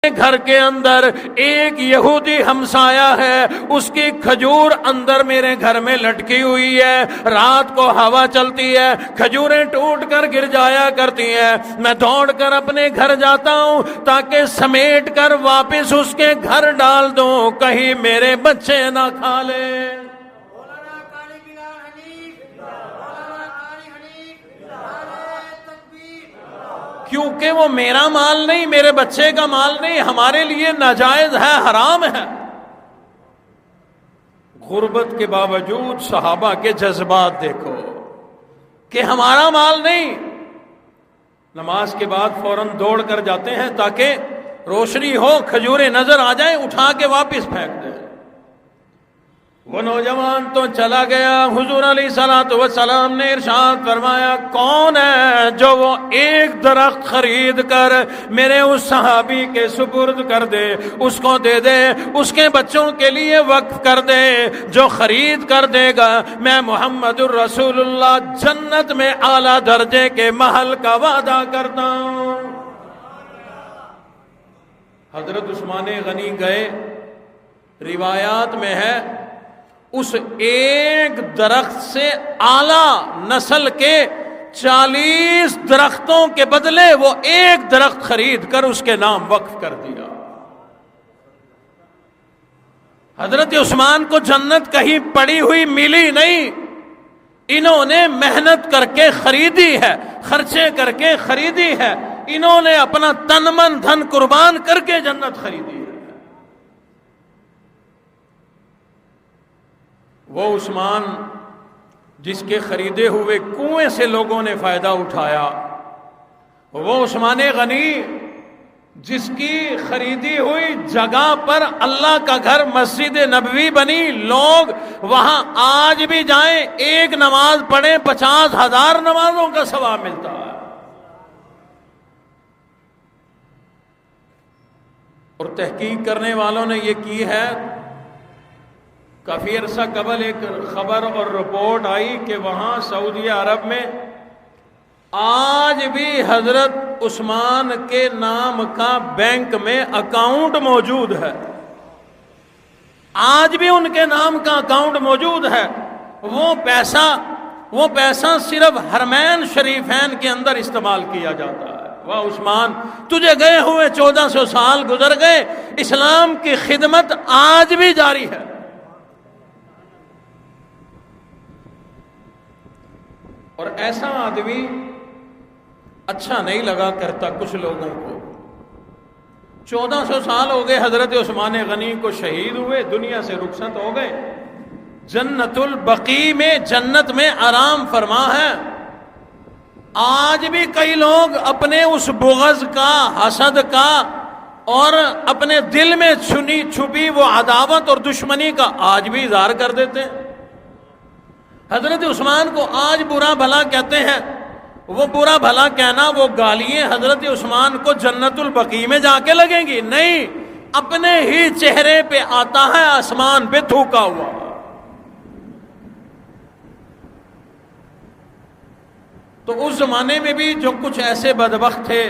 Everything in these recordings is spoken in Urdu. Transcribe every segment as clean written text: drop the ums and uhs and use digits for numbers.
گھر کے اندر ایک یہودی ہمسایہ ہے، اس کی کھجور اندر میرے گھر میں لٹکی ہوئی ہے، رات کو ہوا چلتی ہے، کھجوریں ٹوٹ کر گر جایا کرتی ہیں، میں دوڑ کر اپنے گھر جاتا ہوں تاکہ سمیٹ کر واپس اس کے گھر ڈال دوں، کہیں میرے بچے نہ کھا لیں۔ کیونکہ وہ میرا مال نہیں، میرے بچے کا مال نہیں، ہمارے لیے ناجائز ہے، حرام ہے۔ غربت کے باوجود صحابہ کے جذبات دیکھو کہ ہمارا مال نہیں، نماز کے بعد فوراً دوڑ کر جاتے ہیں تاکہ روشنی ہو، کھجوریں نظر آ جائیں، اٹھا کے واپس پھینک دیں۔ وہ نوجوان تو چلا گیا، حضور علیہ الصلوۃ والسلام نے ارشاد فرمایا کون ہے جو وہ ایک درخت خرید کر میرے اس صحابی کے سپرد کر دے، اس کو دے دے، اس کے بچوں کے لیے وقف کر دے، جو خرید کر دے گا میں محمد الرسول اللہ جنت میں اعلیٰ درجے کے محل کا وعدہ کرتا ہوں۔ حضرت عثمان غنی گئے، روایات میں ہے اس ایک درخت سے اعلیٰ نسل کے 40 درختوں کے بدلے وہ ایک درخت خرید کر اس کے نام وقف کر دیا۔ حضرت عثمان کو جنت کہیں پڑی ہوئی ملی نہیں، انہوں نے محنت کر کے خریدی ہے، خرچے کر کے خریدی ہے، انہوں نے اپنا تن من دھن قربان کر کے جنت خریدی ہے۔ وہ عثمان جس کے خریدے ہوئے کنویں سے لوگوں نے فائدہ اٹھایا، وہ عثمان غنی جس کی خریدی ہوئی جگہ پر اللہ کا گھر مسجد نبوی بنی، لوگ وہاں آج بھی جائیں ایک نماز پڑھیں 50,000 نمازوں کا ثواب ملتا ہے۔ اور تحقیق کرنے والوں نے یہ کی ہے، کافی عرصہ قبل ایک خبر اور رپورٹ آئی کہ وہاں سعودی عرب میں آج بھی حضرت عثمان کے نام کا بینک میں اکاؤنٹ موجود ہے، آج بھی ان کے نام کا اکاؤنٹ موجود ہے۔ وہ پیسہ صرف حرمین شریفین کے اندر استعمال کیا جاتا ہے۔ واہ عثمان، تجھے گئے ہوئے 1400 سال گزر گئے، اسلام کی خدمت آج بھی جاری ہے۔ اور ایسا آدمی اچھا نہیں لگا کرتا کچھ لوگوں کو۔ 1400 سال ہو گئے حضرت عثمان غنی کو شہید ہوئے، دنیا سے رخصت ہو گئے، جنت البقیع میں جنت میں آرام فرما ہے۔ آج بھی کئی لوگ اپنے اس بغض کا، حسد کا اور اپنے دل میں چھپی وہ عداوت اور دشمنی کا آج بھی اظہار کر دیتے ہیں۔ حضرت عثمان کو آج برا بھلا کہتے ہیں، وہ برا بھلا کہنا، وہ گالیاں حضرت عثمان کو جنت البقیع میں جا کے لگیں گی؟ نہیں، اپنے ہی چہرے پہ آتا ہے، آسمان پہ تھوکا ہوا۔ تو اس زمانے میں بھی جو کچھ ایسے بدبخت تھے،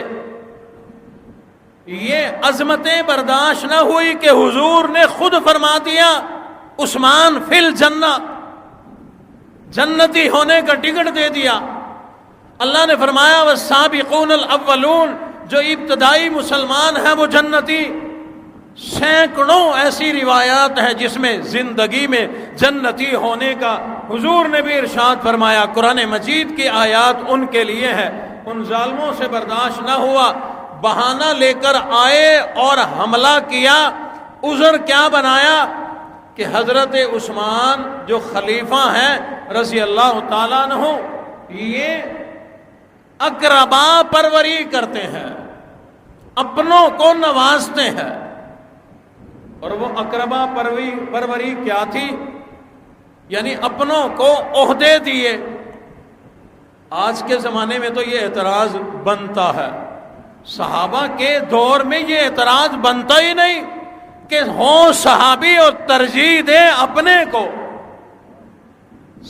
یہ عظمتیں برداشت نہ ہوئی کہ حضور نے خود فرما دیا عثمان فی الجنہ، جنتی ہونے کا ٹکٹ دے دیا۔ اللہ نے فرمایا والسابقون الاولون، جو ابتدائی مسلمان ہیں وہ جنتی۔ سینکڑوں ایسی روایات ہیں جس میں زندگی میں جنتی ہونے کا حضور نے بھی ارشاد فرمایا۔ قرآن مجید کی آیات ان کے لیے ہے، ان ظالموں سے برداشت نہ ہوا، بہانہ لے کر آئے اور حملہ کیا۔ عذر کیا بنایا کہ حضرت عثمان جو خلیفہ ہیں رضی اللہ تعالیٰ عنہ، یہ اقربا پروری کرتے ہیں، اپنوں کو نوازتے ہیں۔ اور وہ اقربا پروری کیا تھی؟ یعنی اپنوں کو عہدے دیے۔ آج کے زمانے میں تو یہ اعتراض بنتا ہے، صحابہ کے دور میں یہ اعتراض بنتا ہی نہیں کہ ہوں صحابی اور ترجیح دے اپنے کو۔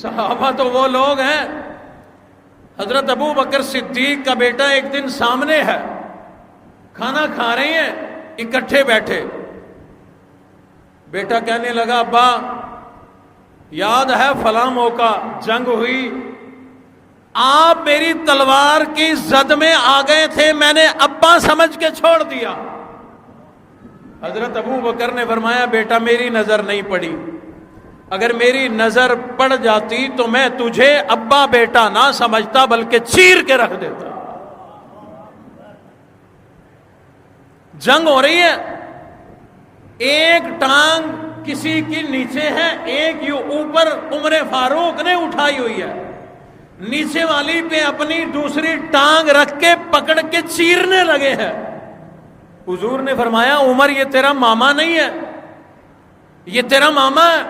صحابہ تو وہ لوگ ہیں، حضرت ابو بکر صدیق کا بیٹا ایک دن سامنے ہے، کھانا کھا رہی ہیں، اکٹھے بیٹھے. بیٹا کہنے لگا ابا یاد ہے فلاں موقع جنگ ہوئی, آپ میری تلوار کی زد میں آ گئے تھے, میں نے ابا سمجھ کے چھوڑ دیا. حضرت ابو بکر نے فرمایا بیٹا میری نظر نہیں پڑی, اگر میری نظر پڑ جاتی تو میں تجھے ابا بیٹا نہ سمجھتا بلکہ چیر کے رکھ دیتا. جنگ ہو رہی ہے, ایک ٹانگ کسی کی نیچے ہے, ایک یوں اوپر عمر فاروق نے اٹھائی ہوئی ہے, نیچے والی پہ اپنی دوسری ٹانگ رکھ کے پکڑ کے چیرنے لگے ہیں. حضور نے فرمایا عمر یہ تیرا ماما نہیں ہے, یہ تیرا ماما ہے.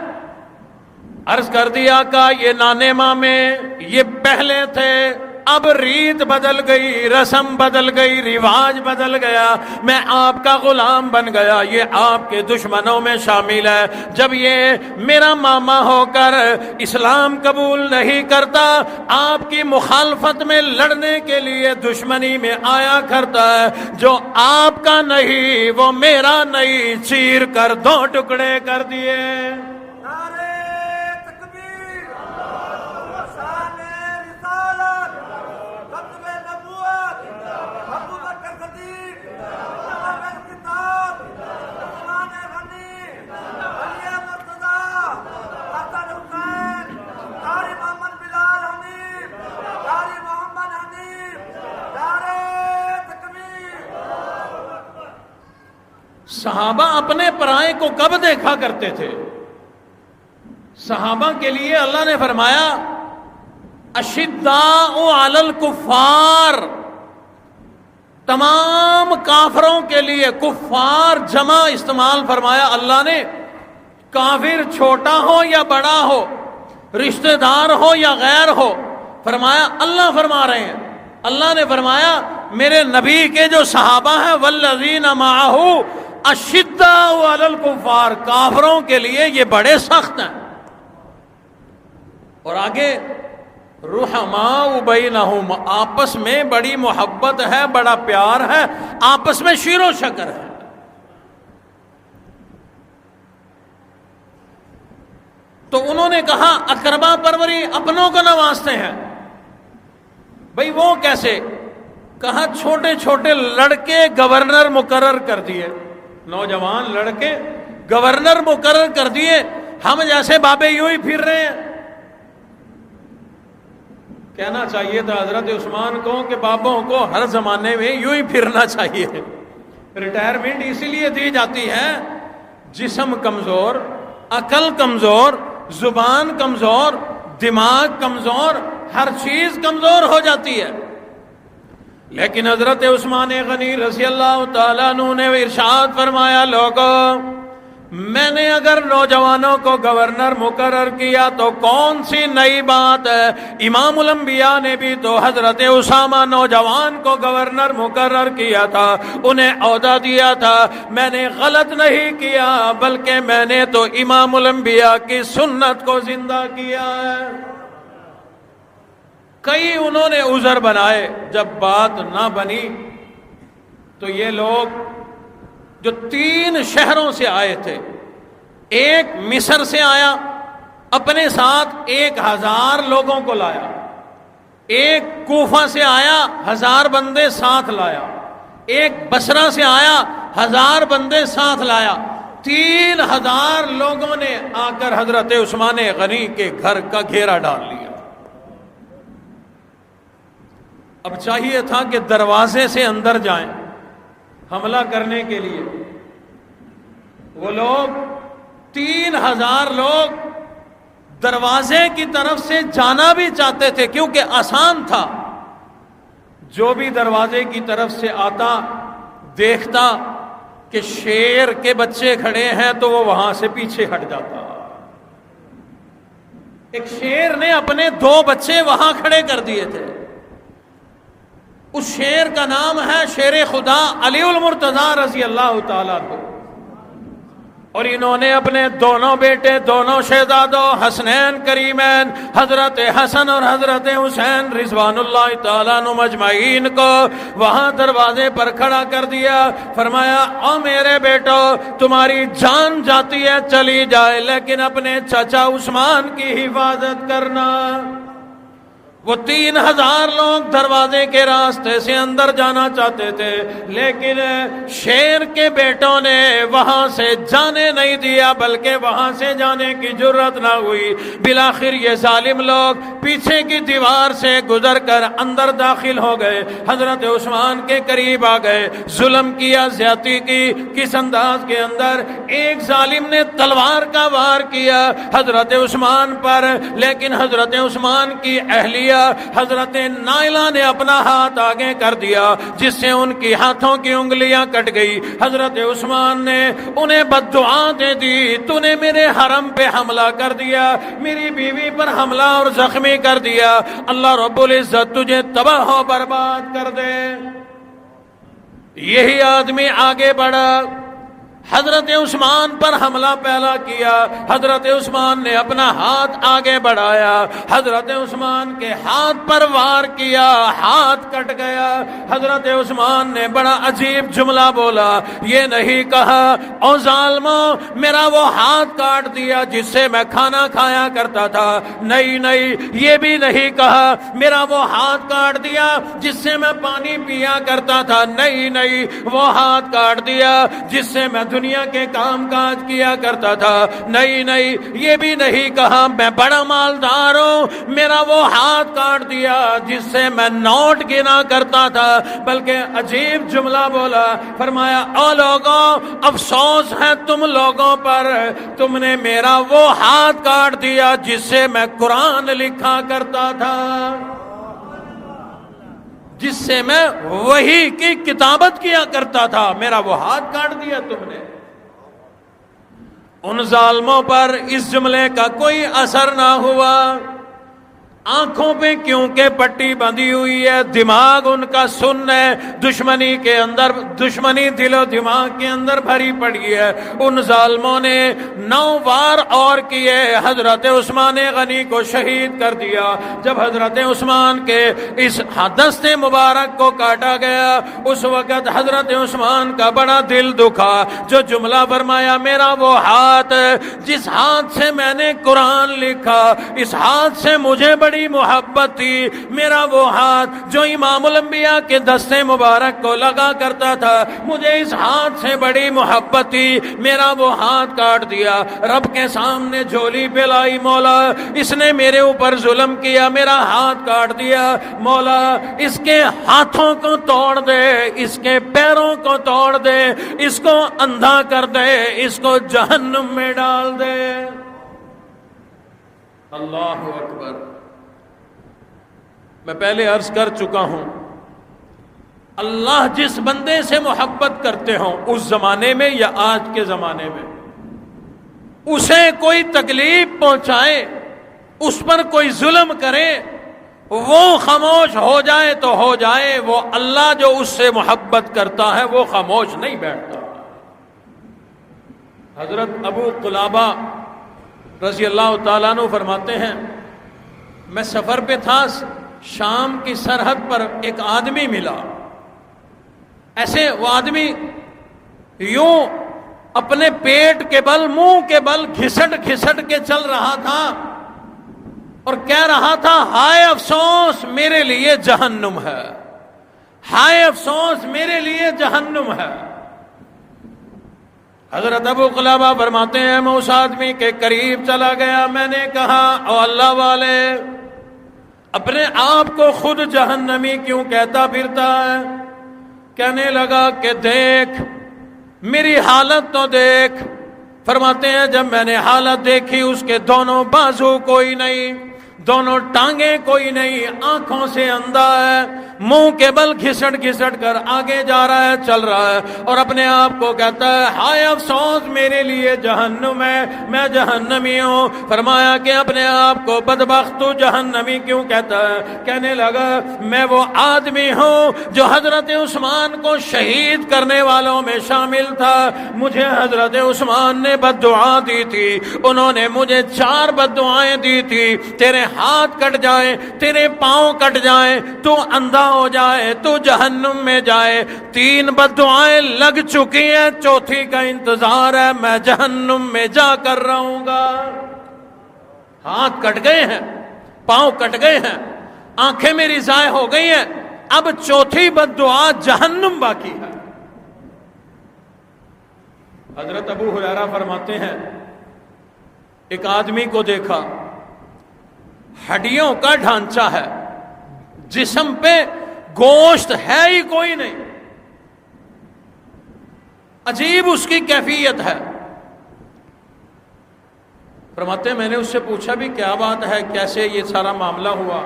عرض کر دیا کہ یہ نانے مامے یہ پہلے تھے, اب ریت بدل گئی, رسم بدل گئی, رواج بدل گیا, میں آپ کا غلام بن گیا, یہ آپ کے دشمنوں میں شامل ہے. جب یہ میرا ماما ہو کر اسلام قبول نہیں کرتا, آپ کی مخالفت میں لڑنے کے لیے دشمنی میں آیا کرتا ہے, جو آپ کا نہیں وہ میرا نہیں, چیر کر دو ٹکڑے کر دیے. صحابہ اپنے پرائے کو کب دیکھا کرتے تھے؟ صحابہ کے لیے اللہ نے فرمایا اشداء علی الکفار, تمام کافروں کے لیے, کفار جمع استعمال فرمایا اللہ نے, کافر چھوٹا ہو یا بڑا ہو, رشتہ دار ہو یا غیر ہو, فرمایا اللہ فرما رہے ہیں. اللہ نے فرمایا میرے نبی کے جو صحابہ ہیں والذین معہ اشداء علی الکفار, کافروں کے لیے یہ بڑے سخت ہیں. اور آگے رحماء بینہم, آپس میں بڑی محبت ہے, بڑا پیار ہے, آپس میں شیر و شکر ہے. تو انہوں نے کہا اقربا پروری اپنوں کو نوازتے ہیں. بھئی وہ کیسے؟ کہا چھوٹے چھوٹے لڑکے گورنر مقرر کر دیے, نوجوان لڑکے گورنر مقرر کر دیے, ہم جیسے بابے یوں ہی پھر رہے ہیں. کہنا چاہیے تھا حضرت عثمان کو کہ بابوں کو ہر زمانے میں یوں ہی پھرنا چاہیے. ریٹائرمنٹ اسی لیے دی جاتی ہے, جسم کمزور, عقل کمزور, زبان کمزور, دماغ کمزور, ہر چیز کمزور ہو جاتی ہے. لیکن حضرت عثمان غنی رضی اللہ تعالیٰ عنہ نے ارشاد فرمایا لوگوں, میں نے اگر نوجوانوں کو گورنر مقرر کیا تو کون سی نئی بات ہے؟ امام الانبیاء نے بھی تو حضرت اسامہ نوجوان کو گورنر مقرر کیا تھا, انہیں عہدہ دیا تھا. میں نے غلط نہیں کیا بلکہ میں نے تو امام الانبیاء کی سنت کو زندہ کیا ہے. کئی انہوں نے عذر بنائے, جب بات نہ بنی تو یہ لوگ جو 3 شہروں سے آئے تھے, ایک مصر سے آیا, اپنے ساتھ 1000 لوگوں کو لایا, ایک کوفہ سے آیا 1000 بندے ساتھ لایا, ایک بصرہ سے آیا 1000 بندے ساتھ لایا. 3000 لوگوں نے آ کر حضرت عثمان غنی کے گھر کا گھیرا ڈال لیا. اب چاہیے تھا کہ دروازے سے اندر جائیں حملہ کرنے کے لیے. وہ لوگ 3000 لوگ دروازے کی طرف سے جانا بھی چاہتے تھے کیونکہ آسان تھا, جو بھی دروازے کی طرف سے آتا دیکھتا کہ شیر کے بچے کھڑے ہیں تو وہ وہاں سے پیچھے ہٹ جاتا. ایک شیر نے اپنے 2 بچے وہاں کھڑے کر دیے تھے. اس شیر کا نام ہے شیر خدا علی المرتضیٰ رضی اللہ تعالیٰ عنہ. اور انہوں نے اپنے دونوں بیٹے، دونوں شہزادوں حسنین کریمین حضرت حسن اور حضرت حسین رضوان اللہ تعالیٰ عنہ مجمعین کو وہاں دروازے پر کھڑا کر دیا. فرمایا او میرے بیٹو، تمہاری جان جاتی ہے چلی جائے لیکن اپنے چچا عثمان کی حفاظت کرنا. وہ 3000 لوگ دروازے کے راستے سے اندر جانا چاہتے تھے لیکن شیر کے بیٹوں نے وہاں سے جانے نہیں دیا، بلکہ وہاں سے جانے کی جرت نہ ہوئی. بالآخر یہ ظالم لوگ پیچھے کی دیوار سے گزر کر اندر داخل ہو گئے، حضرت عثمان کے قریب آ گئے، ظلم کیا، زیادتی کی. کس انداز کے اندر؟ ایک ظالم نے تلوار کا وار کیا حضرت عثمان پر، لیکن حضرت عثمان کی اہلیہ حضرت نائلہ نے اپنا ہاتھ آگے کر دیا جس سے ان کی ہاتھوں کی انگلیاں کٹ گئی. حضرت عثمان نے انہیں بددعا دے دی، تو نے میرے حرم پہ حملہ کر دیا، میری بیوی پر حملہ اور زخمی کر دیا، اللہ رب العزت تجھے تباہ و برباد کر دے. یہی آدمی آگے بڑھا، حضرت عثمان پر حملہ پہلا کیا. حضرت عثمان نے اپنا ہاتھ آگے بڑھایا، حضرت عثمان کے ہاتھ پر وار کیا، ہاتھ کٹ گیا. حضرت عثمان نے بڑا عجیب جملہ بولا، یہ نہیں کہا او ظالموں میرا وہ ہاتھ کاٹ دیا جس سے میں کھانا کھایا کرتا تھا، نہیں نہیں، یہ بھی نہیں کہا میرا وہ ہاتھ کاٹ دیا جس سے میں پانی پیا کرتا تھا، نہیں نہیں، وہ ہاتھ کاٹ دیا جس سے میں دنیا کے کام کاج کیا کرتا تھا، نہیں نہیں، یہ بھی نہیں کہا میں بڑا مالدار ہوں میرا وہ ہاتھ کاٹ دیا جس سے میں نوٹ گنا کرتا تھا، بلکہ عجیب جملہ بولا. فرمایا او لوگوں افسوس ہے تم لوگوں پر، تم نے میرا وہ ہاتھ کاٹ دیا جس سے میں قرآن لکھا کرتا تھا، جس سے میں وحی کی کتابت کیا کرتا تھا، میرا وہ ہاتھ کاٹ دیا تم نے. ان ظالموں پر اس جملے کا کوئی اثر نہ ہوا. آنکھوں پہ کیونکہ پٹی بندھی ہوئی ہے، دماغ ان کا سن ہے، دشمنی کے اندر، دشمنی دل و دماغ کے اندر بھری پڑی ہے. ان ظالموں نے 9 وار اور کیے، حضرت عثمان غنی کو شہید کر دیا. جب حضرت عثمان کے اس دست مبارک کو کاٹا گیا اس وقت حضرت عثمان کا بڑا دل دکھا. جو جملہ فرمایا میرا وہ ہاتھ جس ہاتھ سے میں نے قرآن لکھا، اس ہاتھ سے مجھے بڑی محبت تھی، میرا وہ ہاتھ جو امام الانبیاء کے دست مبارک کو لگا کرتا تھا، مجھے اس ہاتھ سے بڑی محبت تھی، میرا وہ ہاتھ کاٹ دیا. رب کے سامنے جھولی پھیلائی، مولا اس نے میرے اوپر ظلم کیا، میرا ہاتھ کاٹ دیا، مولا اس کے ہاتھوں کو توڑ دے، اس کے پیروں کو توڑ دے، اس کو اندھا کر دے، اس کو جہنم میں ڈال دے. اللہ اکبر. میں پہلے عرض کر چکا ہوں اللہ جس بندے سے محبت کرتے ہوں اس زمانے میں یا آج کے زمانے میں، اسے کوئی تکلیف پہنچائے، اس پر کوئی ظلم کرے، وہ خاموش ہو جائے تو ہو جائے، وہ اللہ جو اس سے محبت کرتا ہے وہ خاموش نہیں بیٹھتا. حضرت ابو قلابہ رضی اللہ تعالیٰ عنہ فرماتے ہیں میں سفر پہ تھا، شام کی سرحد پر ایک آدمی ملا. ایسے وہ آدمی یوں اپنے پیٹ کے بل، منہ کے بل گھسٹ گھسٹ کے چل رہا تھا اور کہہ رہا تھا ہائے افسوس میرے لیے جہنم ہے، ہائے افسوس میرے لیے جہنم ہے. حضرت ابو قلابہ فرماتے ہیں میں اس آدمی کے قریب چلا گیا، میں نے کہا او اللہ والے اپنے آپ کو خود جہنمی کیوں کہتا پھرتا ہے؟ کہنے لگا کہ دیکھ میری حالت تو دیکھ. فرماتے ہیں جب میں نے حالت دیکھی اس کے دونوں بازو کوئی نہیں، دونوں ٹانگیں کوئی نہیں، آنکھوں سے اندھا ہے، منہ کے بل گھسٹ گھسٹ کر آگے جا رہا ہے، چل رہا ہے، اور اپنے آپ کو کہتا ہے ہائے افسوس میرے لیے جہنم ہے، میں جہنمی ہوں۔ فرمایا کہ اپنے آپ کو بدبخت تو جہنمی کیوں کہتا ہے؟ کہنے لگا میں وہ آدمی ہوں جو حضرت عثمان کو شہید کرنے والوں میں شامل تھا، مجھے حضرت عثمان نے بد دعا دی تھی، انہوں نے مجھے 4 بد دعائیں دی تھی، تیرے ہاتھ کٹ جائیں، تیرے پاؤں کٹ جائیں، تو اندھا ہو جائے، تو جہنم میں جائے۔ 3 بد دعائیں لگ چکی ہیں، 4تھی کا انتظار ہے، میں جہنم میں جا کر رہوں گا۔ ہاتھ کٹ گئے ہیں، پاؤں کٹ گئے ہیں، آنکھیں میری ضائع ہو گئی ہیں، اب 4تھی بد دعا جہنم باقی ہے۔ حضرت ابو ہریرہ فرماتے ہیں ایک آدمی کو دیکھا، ہڈیوں کا ڈھانچہ ہے، جسم پہ گوشت ہے ہی کوئی نہیں، عجیب اس کی کیفیت ہے۔ فرماتے ہیں میں نے اس سے پوچھا بھی کیا بات ہے، کیسے یہ سارا معاملہ ہوا؟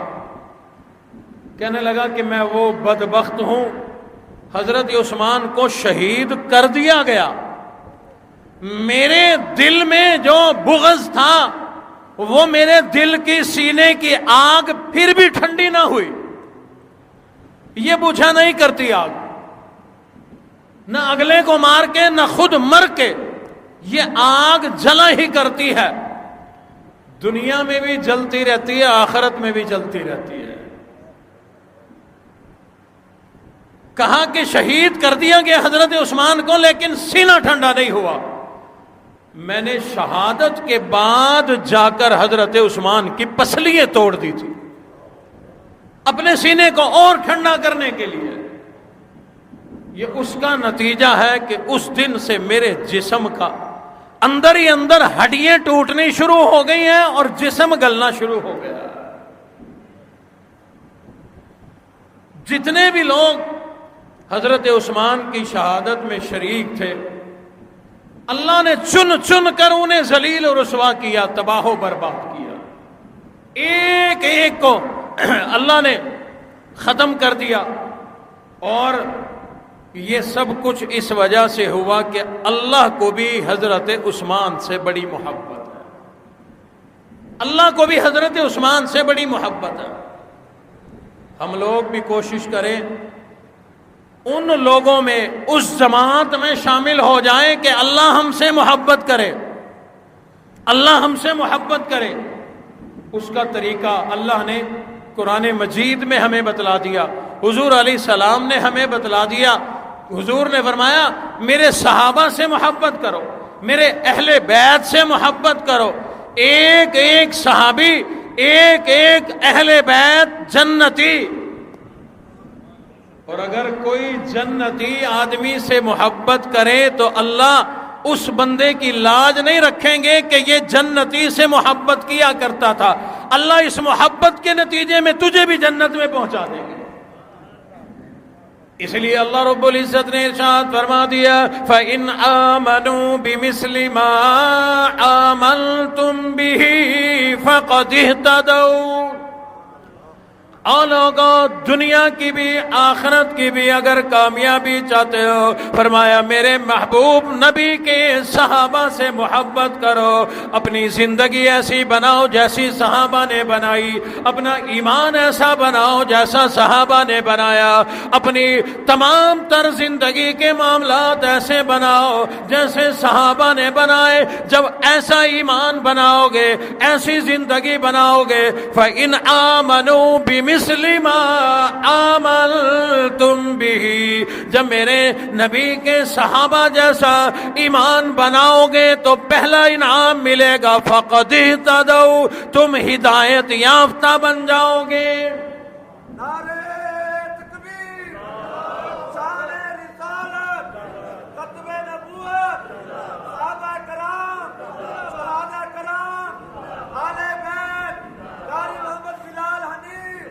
کہنے لگا کہ میں وہ بدبخت ہوں، حضرت عثمان کو شہید کر دیا گیا، میرے دل میں جو بغض تھا وہ میرے دل کی سینے کی آگ پھر بھی ٹھنڈی نہ ہوئی، یہ بجھا نہیں کرتی آگ، نہ اگلے کو مار کے نہ خود مر کے، یہ آگ جلا ہی کرتی ہے، دنیا میں بھی جلتی رہتی ہے، آخرت میں بھی جلتی رہتی ہے۔ کہا کہ شہید کر دیا گیا حضرت عثمان کو، لیکن سینہ ٹھنڈا نہیں ہوا۔ میں نے شہادت کے بعد جا کر حضرت عثمان کی پسلیاں توڑ دی تھی، اپنے سینے کو اور ٹھنڈا کرنے کے لیے۔ یہ اس کا نتیجہ ہے کہ اس دن سے میرے جسم کا اندر ہی اندر ہڈیاں ٹوٹنی شروع ہو گئی ہیں اور جسم گلنا شروع ہو گیا۔ جتنے بھی لوگ حضرت عثمان کی شہادت میں شریک تھے، اللہ نے چن چن کر انہیں ذلیل و رسوا کیا، تباہ و برباد کیا، ایک ایک کو اللہ نے ختم کر دیا۔ اور یہ سب کچھ اس وجہ سے ہوا کہ اللہ کو بھی حضرت عثمان سے بڑی محبت ہے، اللہ کو بھی حضرت عثمان سے بڑی محبت ہے۔ ہم لوگ بھی کوشش کریں ان لوگوں میں، اس جماعت میں شامل ہو جائیں کہ اللہ ہم سے محبت کرے، اللہ ہم سے محبت کرے۔ اس کا طریقہ اللہ نے قرآن مجید میں ہمیں بتلا دیا، حضور علیہ السلام نے ہمیں بتلا دیا۔ حضور نے فرمایا میرے صحابہ سے محبت کرو، میرے اہل بیت سے محبت کرو، ایک ایک صحابی، ایک ایک اہل بیت جنتی۔ اور اگر کوئی جنتی آدمی سے محبت کرے تو اللہ اس بندے کی لاج نہیں رکھیں گے کہ یہ جنتی سے محبت کیا کرتا تھا، اللہ اس محبت کے نتیجے میں تجھے بھی جنت میں پہنچا دیں گے۔ اس لیے اللہ رب العزت نے ارشاد فرما دیا فَإِنْ آمَنُوا بِمِثْلِ مَا آمَنْتُمْ بِهِ فَقَدِ اهْتَدَوْا۔ اور لوگوں دنیا کی بھی آخرت کی بھی اگر کامیابی چاہتے ہو، فرمایا میرے محبوب نبی کے صحابہ سے محبت کرو، اپنی زندگی ایسی بناؤ جیسی صحابہ نے بنائی، اپنا ایمان ایسا بناؤ جیسا صحابہ نے بنایا، اپنی تمام تر زندگی کے معاملات ایسے بناؤ جیسے صحابہ نے بنائے۔ جب ایسا ایمان بناؤ گے، ایسی زندگی بناؤ گے، فَإِنْ آمَنُوا بِمِثْلِ ما آمنتم به، جب میرے نبی کے صحابہ جیسا ایمان بناؤ گے تو پہلا انعام ملے گا فقد اہتدوا، تم ہدایت یافتہ بن جاؤ گے۔ نعرہ تکبیر، شان رسالت، ختم نبوت، صحابہ کرام، شہداء کرام، آل بیت، قاری محمد بلال حنیف،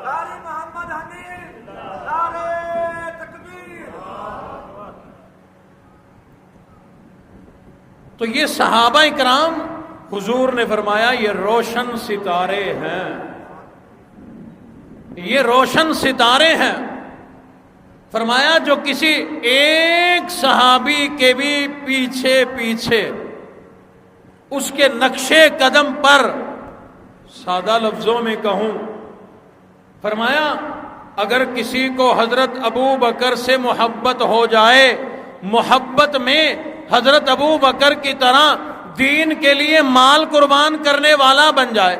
قاری محمد حنیف، نعرہ تکبیر۔ تو یہ صحابہ کرام حضور نے فرمایا یہ روشن ستارے ہیں، یہ روشن ستارے ہیں۔ فرمایا جو کسی ایک صحابی کے بھی پیچھے پیچھے اس کے نقشے قدم پر، سادہ لفظوں میں کہوں، فرمایا اگر کسی کو حضرت ابو بکر سے محبت ہو جائے، محبت میں حضرت ابو بکر کی طرح دین کے لیے مال قربان کرنے والا بن جائے،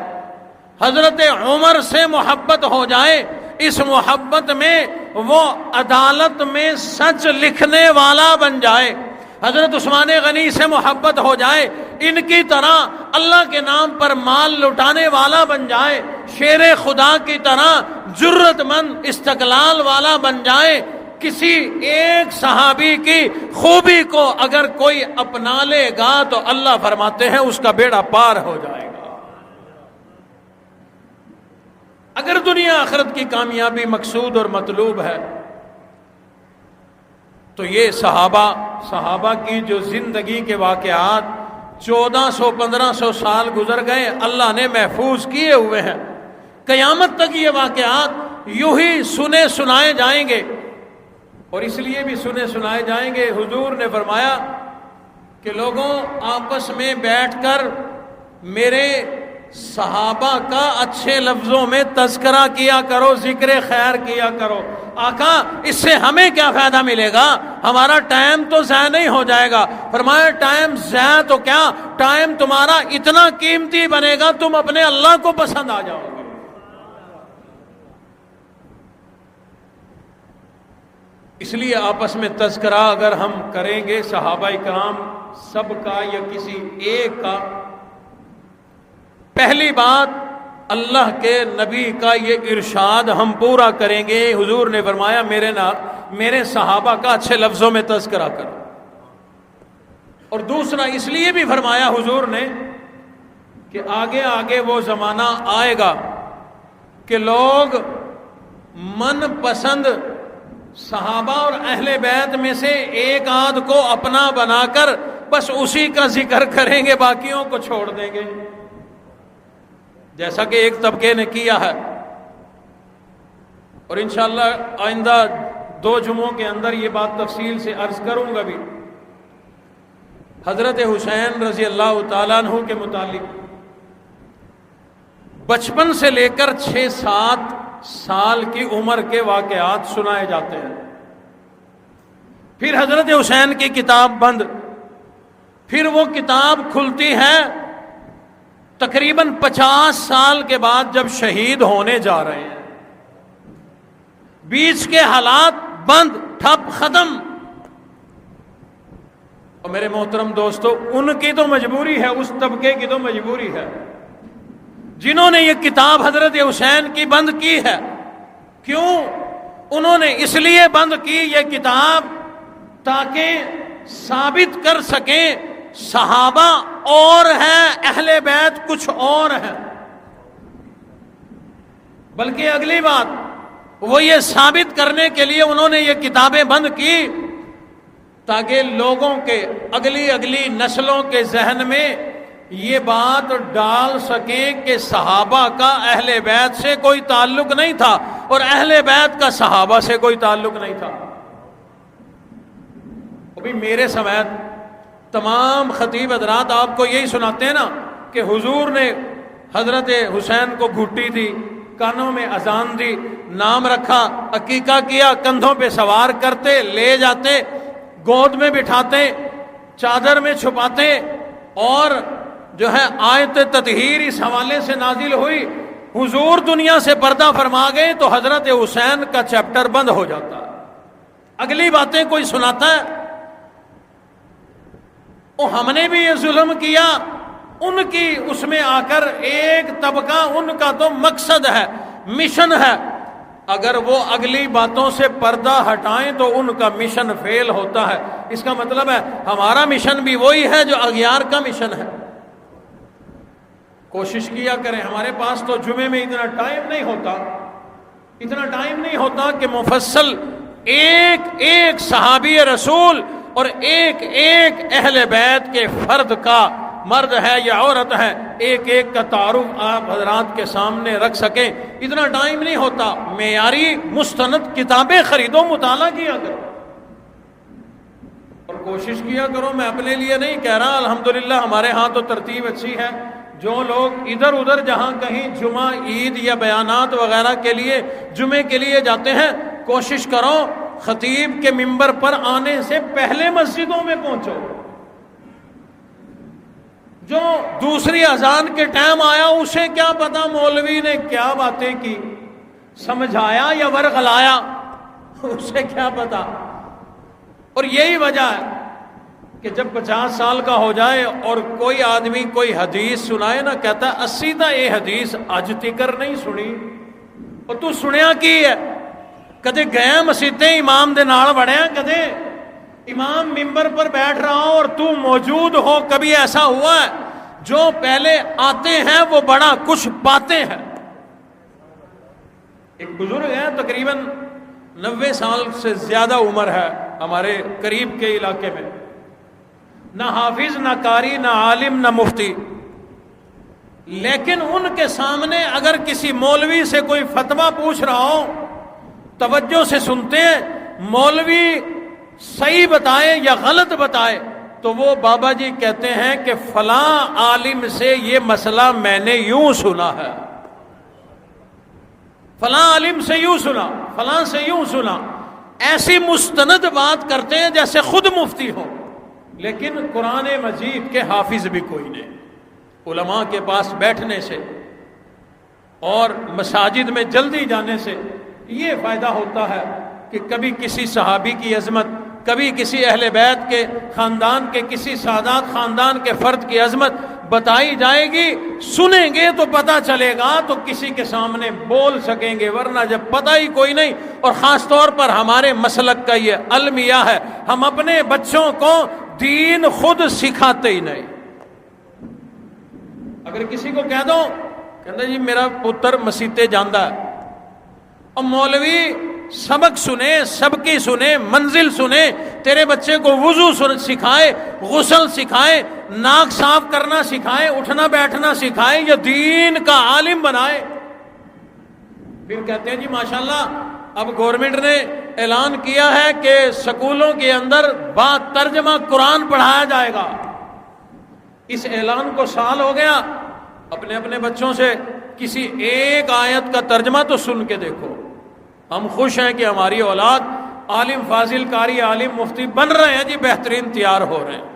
حضرت عمر سے محبت ہو جائے، اس محبت میں وہ عدالت میں سچ لکھنے والا بن جائے، حضرت عثمان غنی سے محبت ہو جائے، ان کی طرح اللہ کے نام پر مال لٹانے والا بن جائے، شیر خدا کی طرح جرت مند استقلال والا بن جائے، کسی ایک صحابی کی خوبی کو اگر کوئی اپنا لے گا تو اللہ فرماتے ہیں اس کا بیڑا پار ہو جائے گا۔ اگر دنیا آخرت کی کامیابی مقصود اور مطلوب ہے تو یہ صحابہ کی جو زندگی کے واقعات 1400-1500 سال گزر گئے، اللہ نے محفوظ کیے ہوئے ہیں، قیامت تک یہ واقعات یوں ہی سنے سنائے جائیں گے، اور اس لیے بھی سنے سنائے جائیں گے۔ حضور نے فرمایا کہ لوگوں آپس میں بیٹھ کر میرے صحابہ کا اچھے لفظوں میں تذکرہ کیا کرو، ذکر خیر کیا کرو۔ آقا اس سے ہمیں کیا فائدہ ملے گا؟ ہمارا ٹائم تو ضائع نہیں ہو جائے گا۔ فرمایا ٹائم ضائع تو کیا، ٹائم تمہارا اتنا قیمتی بنے گا تم اپنے اللہ کو پسند آ جاؤ گے۔ اس لیے آپس میں تذکرہ اگر ہم کریں گے صحابہ کرام سب کا یا کسی ایک کا، پہلی بات اللہ کے نبی کا یہ ارشاد ہم پورا کریں گے۔ حضور نے فرمایا میرے صحابہ کا اچھے لفظوں میں تذکرہ کرو، اور دوسرا اس لیے بھی فرمایا حضور نے کہ آگے آگے وہ زمانہ آئے گا کہ لوگ من پسند صحابہ اور اہل بیت میں سے ایک آدھ کو اپنا بنا کر بس اسی کا ذکر کریں گے، باقیوں کو چھوڑ دیں گے، جیسا کہ ایک طبقے نے کیا ہے۔ اور انشاءاللہ آئندہ 2 جمعوں کے اندر یہ بات تفصیل سے عرض کروں گا بھی۔ حضرت حسین رضی اللہ تعالیٰ عنہ کے متعلق بچپن سے لے کر 6-7 سال کی عمر کے واقعات سنائے جاتے ہیں، پھر حضرت حسین کی کتاب بند، پھر وہ کتاب کھلتی ہے تقریباً 50 سال کے بعد جب شہید ہونے جا رہے ہیں، بیچ کے حالات بند، ٹھپ، ختم۔ اور میرے محترم دوستو، ان کی تو مجبوری ہے، اس طبقے کی تو مجبوری ہے جنہوں نے یہ کتاب حضرت حسین کی بند کی ہے۔ کیوں؟ انہوں نے اس لیے بند کی یہ کتاب تاکہ ثابت کر سکیں صحابہ اور ہیں، اہل بیت کچھ اور ہیں۔ بلکہ اگلی بات وہ یہ ثابت کرنے کے لیے انہوں نے یہ کتابیں بند کی تاکہ لوگوں کے اگلی نسلوں کے ذہن میں یہ بات ڈال سکیں کہ صحابہ کا اہل بیت سے کوئی تعلق نہیں تھا اور اہل بیت کا صحابہ سے کوئی تعلق نہیں تھا۔ ابھی میرے سمیت تمام خطیب حضرات آپ کو یہی سناتے ہیں نا کہ حضور نے حضرت حسین کو گھٹی دی، کانوں میں اذان دی، نام رکھا، عقیقہ کیا، کندھوں پہ سوار کرتے، لے جاتے، گود میں بٹھاتے، چادر میں چھپاتے، اور جو ہے آیت تطہیر اس حوالے سے نازل ہوئی، حضور دنیا سے پردہ فرما گئے تو حضرت حسین کا چیپٹر بند ہو جاتا۔ اگلی باتیں کوئی سناتا ہے، ہم نے بھی یہ ظلم کیا، ان کی اس میں آ کر ایک طبقہ، ان کا تو مقصد ہے، مشن ہے، اگر وہ اگلی باتوں سے پردہ ہٹائیں تو ان کا مشن فیل ہوتا ہے۔ اس کا مطلب ہے ہمارا مشن بھی وہی ہے جو اغیار کا مشن ہے۔ کوشش کیا کریں، ہمارے پاس تو جمعے میں اتنا ٹائم نہیں ہوتا کہ مفصل ایک صحابی رسول اور ایک اہل بیت کے فرد کا مرد ہے یا عورت ہے، ایک ایک کا تعارف آپ حضرات کے سامنے رکھ سکیں۔ اتنا ٹائم نہیں ہوتا، معیاری مستند کتابیں خریدو، مطالعہ کیا کرو اور کوشش کیا کرو۔ میں اپنے لیے نہیں کہہ رہا، الحمدللہ ہمارے ہاں تو ترتیب اچھی ہے۔ جو لوگ ادھر ادھر جہاں کہیں جمعہ، عید یا بیانات وغیرہ کے لیے، جمعے کے لیے جاتے ہیں، کوشش کرو خطیب کے منبر پر آنے سے پہلے مسجدوں میں پہنچو۔ جو دوسری اذان کے ٹائم آیا اسے کیا پتا مولوی نے کیا باتیں کی، سمجھایا یا ورغلایا، اسے کیا پتا۔ اور یہی وجہ ہے کہ جب 50 سال کا ہو جائے اور کوئی آدمی کوئی حدیث سنائے نا، کہتا ہے 80 تا یہ حدیث اج تکر نہیں سنی، اور تو سنیا کی ہے؟ کدے گئے مسیطیں امام دے نال بڑھیا، کدے امام منبر پر بیٹھ رہا ہو اور تو موجود ہو؟ کبھی ایسا ہوا ہے؟ جو پہلے آتے ہیں وہ بڑا کچھ پاتے ہیں۔ ایک بزرگ ہے، تقریباً 90 سال سے زیادہ عمر ہے، ہمارے قریب کے علاقے میں، نہ حافظ، نہ قاری، نہ عالم، نہ مفتی، لیکن ان کے سامنے اگر کسی مولوی سے کوئی فتویٰ پوچھ رہا ہو، توجہ سے سنتے ہیں، مولوی صحیح بتائے یا غلط بتائے تو وہ بابا جی کہتے ہیں کہ فلاں عالم سے یہ مسئلہ میں نے یوں سنا ہے، فلاں عالم سے یوں سنا، فلاں سے یوں سنا۔ ایسی مستند بات کرتے ہیں جیسے خود مفتی ہو، لیکن قرآن مجید کے حافظ بھی کوئی نہیں۔ علماء کے پاس بیٹھنے سے اور مساجد میں جلدی جانے سے یہ فائدہ ہوتا ہے کہ کبھی کسی صحابی کی عظمت، کبھی کسی اہل بیت کے خاندان کے کسی سادات خاندان کے فرد کی عظمت بتائی جائے گی، سنیں گے تو پتہ چلے گا تو کسی کے سامنے بول سکیں گے، ورنہ جب پتہ ہی کوئی نہیں۔ اور خاص طور پر ہمارے مسلک کا یہ المیہ ہے، ہم اپنے بچوں کو دین خود سکھاتے ہی نہیں۔ اگر کسی کو کہہ دو، کہتا جی میرا پتر مسیتے جاندہ ہے، اور مولوی سبق سنے، سبقی سنے، منزل سنے، تیرے بچے کو وضو سکھائے، غسل سکھائے، ناک صاف کرنا سکھائے، اٹھنا بیٹھنا سکھائے، یا دین کا عالم بنائے، پھر کہتے ہیں جی ماشاءاللہ اب گورنمنٹ نے اعلان کیا ہے کہ سکولوں کے اندر با ترجمہ قرآن پڑھایا جائے گا۔ اس اعلان کو سال ہو گیا، اپنے اپنے بچوں سے کسی ایک آیت کا ترجمہ تو سن کے دیکھو۔ ہم خوش ہیں کہ ہماری اولاد عالم، فاضل، قاری، عالم، مفتی بن رہے ہیں جی، بہترین تیار ہو رہے ہیں۔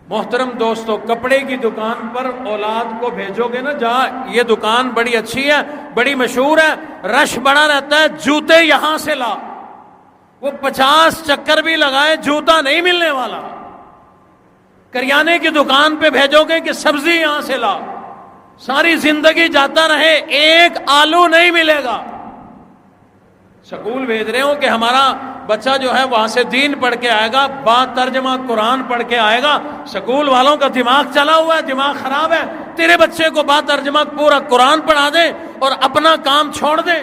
محترم دوستو، کپڑے کی دکان پر اولاد کو بھیجو گے نا، جہاں یہ دکان بڑی اچھی ہے، بڑی مشہور ہے، رش بڑا رہتا ہے، جوتے یہاں سے لا، وہ 50 چکر بھی لگائے جوتا نہیں ملنے والا۔ کریانے کی دکان پہ بھیجو گے کہ سبزی یہاں سے لا، ساری زندگی جاتا رہے، ایک آلو نہیں ملے گا۔ سکول بھیج رہے ہو کہ ہمارا بچہ جو ہے وہاں سے دین پڑھ کے آئے گا، با ترجمہ قرآن پڑھ کے آئے گا۔ سکول والوں کا دماغ چلا ہوا ہے، دماغ خراب ہے، تیرے بچے کو با ترجمہ پورا قرآن پڑھا دیں اور اپنا کام چھوڑ دیں۔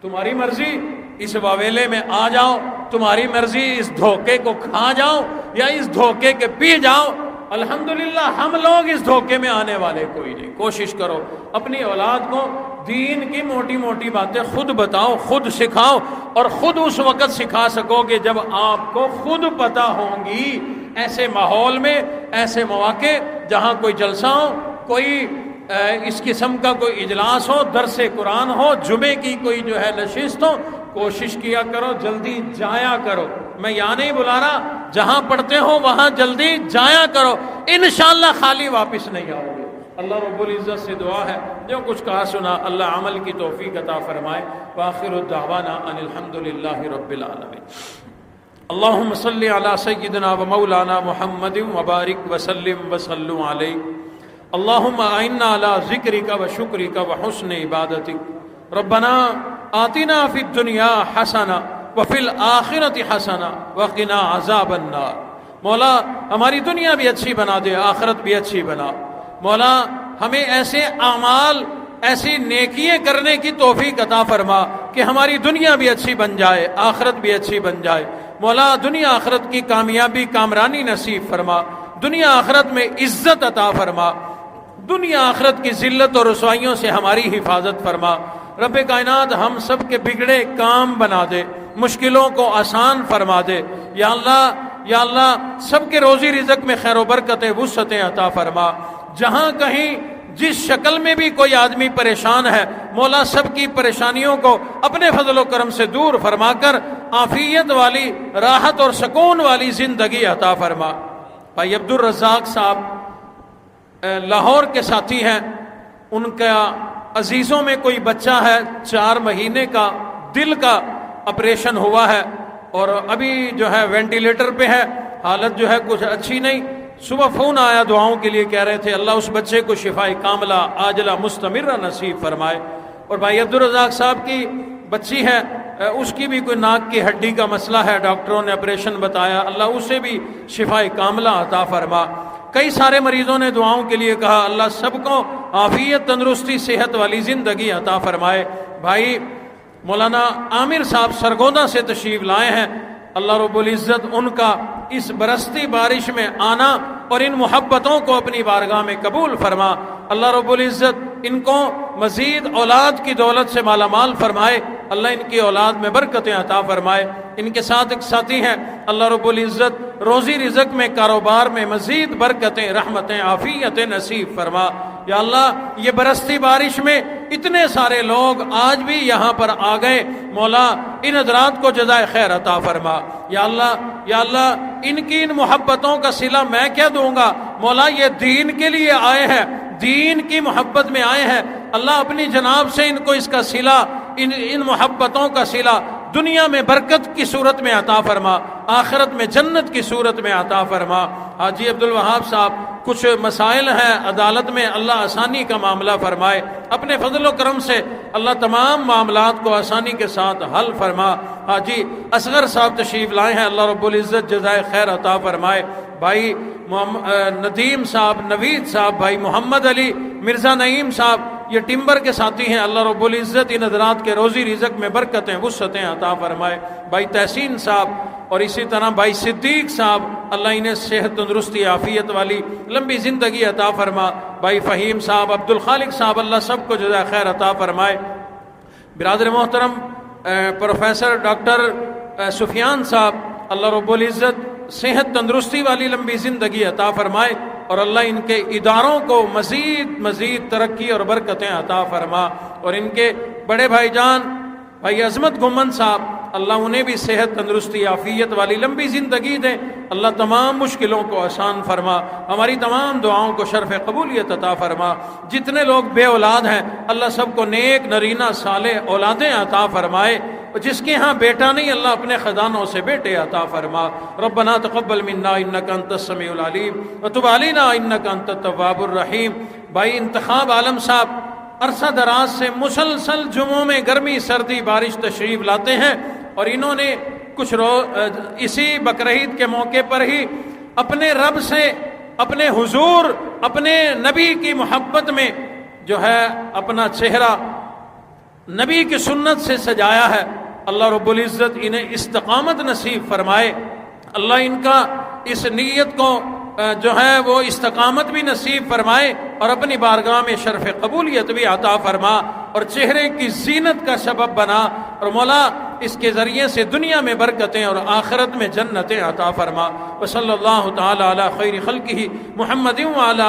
تمہاری مرضی اس واویلے میں آ جاؤ، تمہاری مرضی اس دھوکے کو کھا جاؤ یا اس دھوکے کے پی جاؤ۔ الحمدللہ ہم لوگ اس دھوکے میں آنے والے کوئی نہیں۔ کوشش کرو اپنی اولاد کو دین کی موٹی موٹی باتیں خود بتاؤ، خود سکھاؤ، اور خود اس وقت سکھا سکو گے جب آپ کو خود پتہ ہوں گی۔ ایسے ماحول میں، ایسے مواقع جہاں کوئی جلسہ ہو، کوئی اس قسم کا کوئی اجلاس ہو، درس قرآن ہو، جمعے کی کوئی جو ہے نشست ہو، کوشش کیا کرو جلدی جایا کرو۔ میں یہاں نہیں بلا رہا، جہاں پڑھتے ہو وہاں جلدی جایا کرو، انشاءاللہ خالی واپس نہیں آؤ گے۔ اللہ رب العزت سے دعا ہے جو کچھ کہا سنا اللہ عمل کی توفیق عطا فرمائے۔ وآخر الدعوانا ان الحمدللہ رب العالمین۔ اللہم صلی علی سیدنا و مولانا محمد وبارک وسلم وصلو علیہ۔ اللہم اعنا علی ذکرک و شکرک و حسن عبادتک۔ ربنا آتنا فی الدنیا حسنہ وفی الآخرۃ حسنہ وقنا عذاب النار۔ مولا ہماری دنیا بھی اچھی بنا دے، آخرت بھی اچھی بنا۔ مولا ہمیں ایسے اعمال، ایسی نیکیاں کرنے کی توفیق عطا فرما کہ ہماری دنیا بھی اچھی بن جائے، آخرت بھی اچھی بن جائے۔ مولا دنیا آخرت کی کامیابی کامرانی نصیب فرما، دنیا آخرت میں عزت عطا فرما، دنیا آخرت کی ذلت اور رسوائیوں سے ہماری حفاظت فرما۔ رب کائنات ہم سب کے بگڑے کام بنا دے، مشکلوں کو آسان فرما دے۔ یا اللہ سب کے روزی رزق میں خیر و برکت وسعتیں عطا فرما۔ جہاں کہیں جس شکل میں بھی کوئی آدمی پریشان ہے مولا سب کی پریشانیوں کو اپنے فضل و کرم سے دور فرما کر عافیت والی، راحت اور سکون والی زندگی عطا فرما۔ بھائی عبد الرزاق صاحب لاہور کے ساتھی ہیں، ان کا عزیزوں میں کوئی بچہ ہے 4 مہینے کا، دل کا آپریشن ہوا ہے اور ابھی جو ہے وینٹیلیٹر پہ ہے، حالت جو ہے کچھ اچھی نہیں۔ صبح فون آیا دعاؤں کے لیے، کہہ رہے تھے اللہ اس بچے کو شفاء کاملہ عاجلہ مستمرہ نصیب فرمائے۔ اور بھائی عبد الرزاق صاحب کی بچی ہے، اس کی بھی کوئی ناک کی ہڈی کا مسئلہ ہے، ڈاکٹروں نے آپریشن بتایا، اللہ اسے بھی شفاء کاملہ عطا فرما۔ کئی سارے مریضوں نے دعاؤں کے لیے کہا، اللہ سب کو عافیت، تندرستی، صحت والی زندگی عطا فرمائے۔ بھائی مولانا عامر صاحب سرگودا سے تشریف لائے ہیں، اللہ رب العزت ان کا اس برستی بارش میں آنا اور ان محبتوں کو اپنی بارگاہ میں قبول فرما۔ اللہ رب العزت ان کو مزید اولاد کی دولت سے مالا مال فرمائے، اللہ ان کی اولاد میں برکتیں عطا فرمائے۔ ان کے ساتھ ایک ساتھی ہیں، اللہ رب العزت روزی رزق میں، کاروبار میں مزید برکتیں، رحمتیں، عافیتیں نصیب فرما۔ یا اللہ یہ برستی بارش میں اتنے سارے لوگ آج بھی یہاں پر آ گئے، مولا ان حضرات کو جزائے خیر عطا فرما۔ یا اللہ ان کی ان محبتوں کا صلہ میں کیا دوں گا، مولا یہ دین کے لیے آئے ہیں، دین کی محبت میں آئے ہیں، اللہ اپنی جناب سے ان کو اس کا صلہ، ان محبتوں کا صلہ دنیا میں برکت کی صورت میں عطا فرما، آخرت میں جنت کی صورت میں عطا فرما۔ حاجی عبد الوہاب صاحب کچھ مسائل ہیں عدالت میں، اللہ آسانی کا معاملہ فرمائے، اپنے فضل و کرم سے اللہ تمام معاملات کو آسانی کے ساتھ حل فرما۔ حاجی اصغر صاحب تشریف لائے ہیں، اللہ رب العزت جزائے خیر عطا فرمائے۔ بھائی ندیم صاحب، نوید صاحب، بھائی محمد علی، مرزا نعیم صاحب یہ ٹمبر کے ساتھی ہیں، اللہ رب العزت ان حضرات کے روزی رزق میں برکتیں، وسعتیں عطا فرمائے۔ بھائی تحسین صاحب اور اسی طرح بھائی صدیق صاحب، اللہ انہیں صحت، تندرستی، عافیت والی لمبی زندگی عطا فرما۔ بھائی فہیم صاحب، عبد الخالق صاحب، اللہ سب کو جزائے خیر عطا فرمائے۔ برادر محترم پروفیسر ڈاکٹر سفیان صاحب، اللہ رب العزت صحت، تندرستی والی لمبی زندگی عطا فرمائے اور اللہ ان کے اداروں کو مزید ترقی اور برکتیں عطا فرما۔ اور ان کے بڑے بھائی جان بھائی عظمت گمن صاحب، اللہ انہیں بھی صحت، تندرستی، عافیت والی لمبی زندگی دے، اللہ تمام مشکلوں کو آسان فرما، ہماری تمام دعاؤں کو شرف قبولیت عطا فرما۔ جتنے لوگ بے اولاد ہیں اللہ سب کو نیک، نرینہ، صالح اولادیں عطا فرمائے، جس کے ہاں بیٹا نہیں اللہ اپنے خزانوں سے بیٹے عطا فرما۔ ربنا تقبل منا انک انت السمیع العلیم وتب علینا انک انت التواب الرحیم۔ بھائی انتخاب عالم صاحب عرصہ دراز سے مسلسل جمعوں میں گرمی، سردی، بارش تشریف لاتے ہیں اور انہوں نے کچھ اسی بقرعید کے موقع پر ہی اپنے رب سے، اپنے حضور، اپنے نبی کی محبت میں جو ہے اپنا چہرہ نبی کی سنت سے سجایا ہے۔ اللہ رب العزت انہیں استقامت نصیب فرمائے، اللہ ان کا اس نیت کو جو ہے وہ استقامت بھی نصیب فرمائے اور اپنی بارگاہ میں شرف قبولیت بھی عطا فرما اور چہرے کی زینت کا سبب بنا، اور مولا اس کے ذریعے سے دنیا میں برکتیں اور آخرت میں جنتیں عطا فرما۔ وصلی اللہ تعالی علی خیر خلقہ محمد وعلی